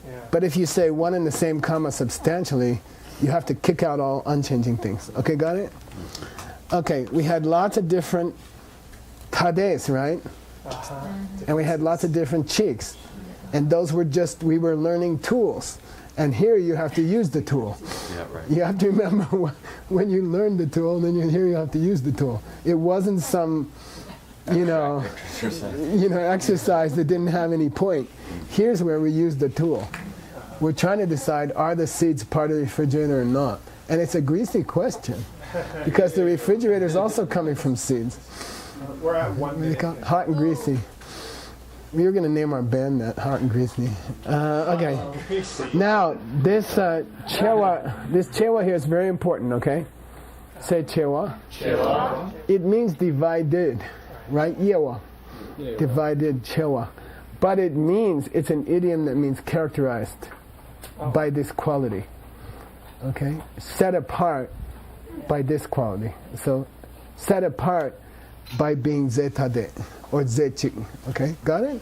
Yeah. but if you say one and the same comma substantially, you have to kick out all unchanging things. Okay, got it? Okay, we had lots of different kades, right? Uh-huh. And we had lots of different cheeks. And those were just, we were learning tools. And here you have to use the tool. Yeah, right. You have to remember when you learn the tool, then here you have to use the tool. It wasn't some, exercise that didn't have any point. Here's where we use the tool. We're trying to decide, are the seeds part of the refrigerator or not? And it's a greasy question, because the refrigerator is also coming from seeds. We're at 1 minute. Hot and greasy. We were going to name our band that, Hot and Greasy. Okay. Now, this chewa here is very important, okay? Say chewa. Chewa. It means divided, right? Yewa. Divided chewa. But it means, it's an idiom that means characterized by this quality, okay? Set apart by this quality. So, set apart by being zetade or zechik. Okay, got it?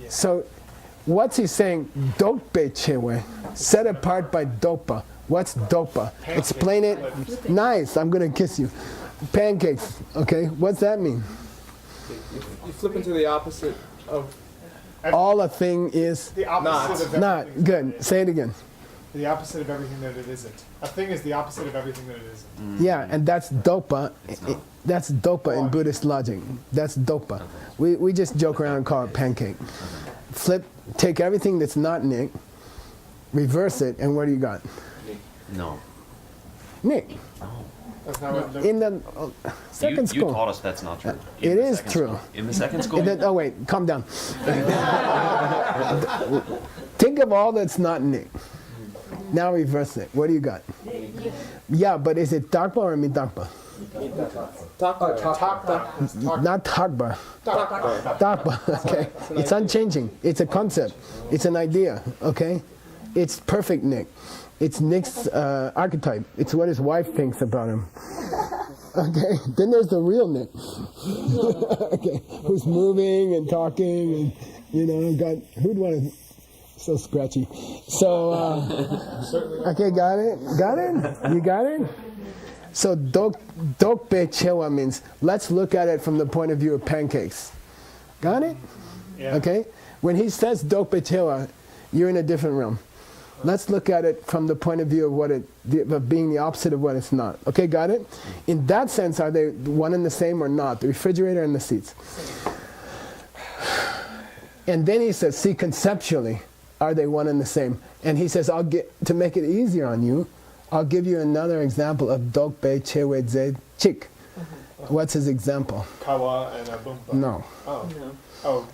Yeah. So, what's he saying? Dokpe chewe, set apart by dopa. What's dopa? Explain it. Nice, I'm gonna kiss you. Pancakes, okay, what's that mean? You flip into the opposite of All a thing is The opposite of not everything good. that it Say it again. is. The opposite of everything that it isn't. A thing is the opposite of everything that it isn't. Yeah, and that's dopa. That's dopa in Buddhist logic. That's dopa. We just joke around and call it pancake. Take everything that's not Nick, reverse it, and what do you got? No. Nick. That's not what In the second You school. taught us that's not true. It In the is second true. school. In the second school? Oh wait, calm down. Think of all that's not Nick. Now reverse it. What do you got? Yeah, but is it Dakpa or Midakpa? Not Takba. Dakpa. Okay. It's unchanging. It's a concept. It's an idea. Okay. It's perfect Nick. It's Nick's archetype. It's what his wife thinks about him. Okay. Then there's the real Nick. Okay. Who's moving and talking and who'd want to. So scratchy. So, okay, got it? Got it? You got it? So, dokpe chewa means, let's look at it from the point of view of pancakes. Got it? Yeah. Okay? When he says dokpe chewa, you're in a different realm. Let's look at it from the point of view of being the opposite of what it's not. Okay, got it? In that sense, are they one and the same or not? The refrigerator and the seats. And then he says, see, conceptually, are they one and the same? And he says, to make it easier on you, I'll give you another example of dokpe chewe ze chik. What's his example? Kawa and Abumpa. No. Oh. No. Oh.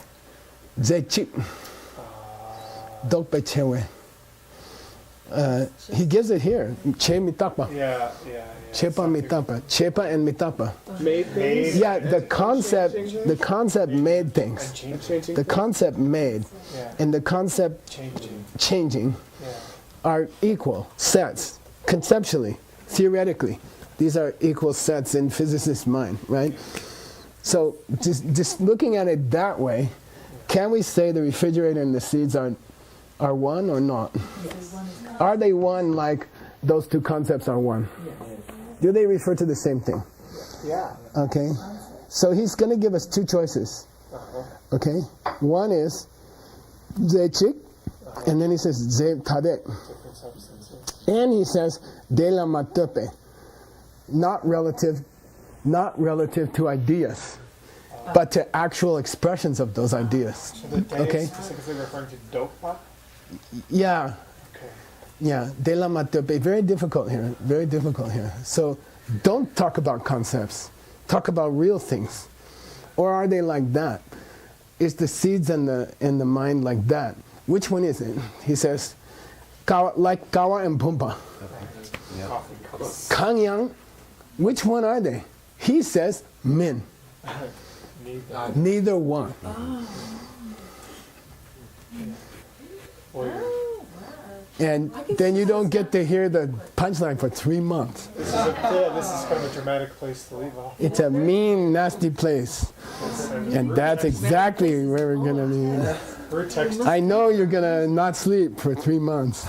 Ze chik. Dokpe chewe. He gives it here. Che mitapa. Yeah. Chepa mitapa. Chepa and mitapa. made things. Yeah, the concept made things. And Changing. The concept made Yeah. and the concept changing Yeah. are equal sets, conceptually, theoretically. These are equal sets in physicists' mind, right? So just looking at it that way, can we say the refrigerator and the seeds are one or not? Are they one like those two concepts are one? Do they refer to the same thing? Yeah. Okay. So he's going to give us two choices. Okay. One is ze chik, and then he says ze tadek. And he says de la matepe, not relative to ideas, but to actual expressions of those ideas. So the day Okay. is specifically referring to dopa? Yeah. Okay. Yeah, de la matepe, very difficult here, very difficult here. So don't talk about concepts, talk about real things. Or are they like that? Is the seeds and the mind like that? Which one is it? He says, like Kawa and Pumpa. Kangyang, which one are they? He says, Min. Neither one. And then you don't get to hear the punchline for 3 months. This is kind of a dramatic place to leave off. It's a mean, nasty place. And that's exactly where we're going to be. We're texting. I know you're going to not sleep for 3 months.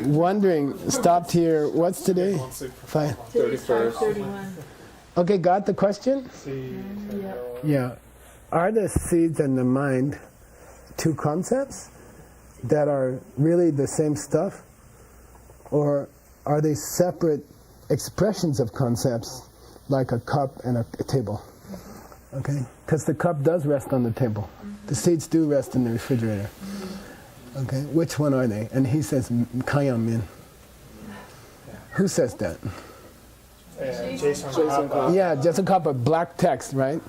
Wondering, stopped here, what's today? Won't sleep for Fine. 31st. 31. Okay, got the question? See. Yeah. are the seeds and the mind two concepts that are really the same stuff? Or are they separate expressions of concepts, like a cup and a table? Okay? Because the cup does rest on the table. The seeds do rest in the refrigerator. Okay? Which one are they? And he says, Kayam Min. Who says that? Jason Kappa. Yeah, Jason Kappa, black text, right?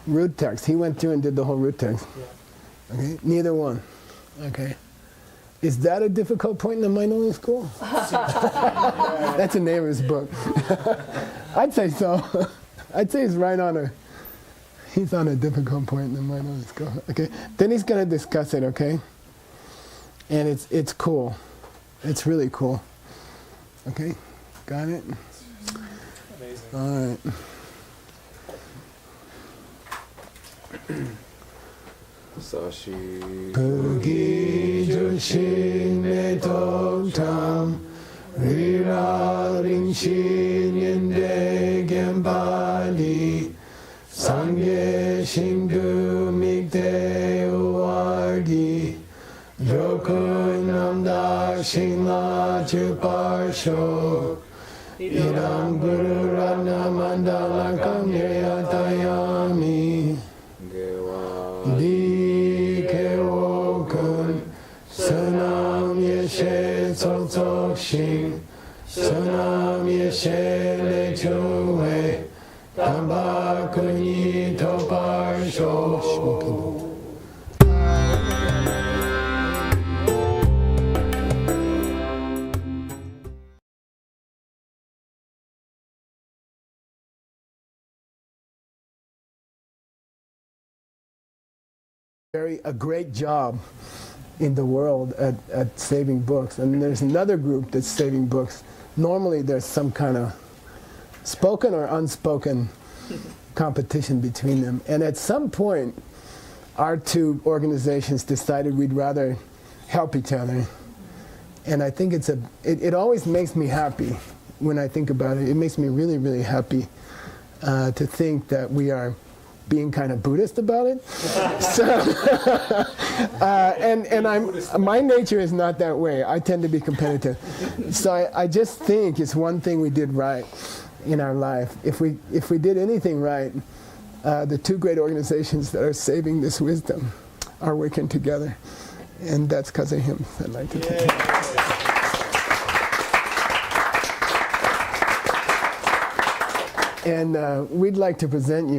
Root text. He went through and did the whole root text. Okay? Neither one. Okay? Is that a difficult point in the mind-only school? That's the name of his book. I'd say so. I'd say he's right on a, he's on a difficult point in the mind-only school. Okay? Then he's going to discuss it, okay? And it's cool. It's really cool. Okay? Got it? Amazing. All right. Sashi. Pugi Jushin Netong Tam Rira Rinshin Yende Gembali Sangye Shindu Mikte Uwargi Jokun Namda Shingla Chuparsho Idam Guru Rana Mandala Kamyatayami Di Keo Kun Sunam Yeshe Tsok Tsok Shing Sunam Yeshe Le Chuwe Tamba Kunyi Topar Sho. A great job in the world at saving books, and there's another group that's saving books. Normally there's some kind of spoken or unspoken competition between them, and at some point our two organizations decided we'd rather help each other, and I think it always makes me happy when I think about it. It makes me really, really happy to think that we are being kind of Buddhist about it. So, and my nature is not that way. I tend to be competitive. So I just think it's one thing we did right in our life. If we did anything right, the two great organizations that are saving this wisdom are working together. And that's because of him. I'd like to thank him. And we'd like to present you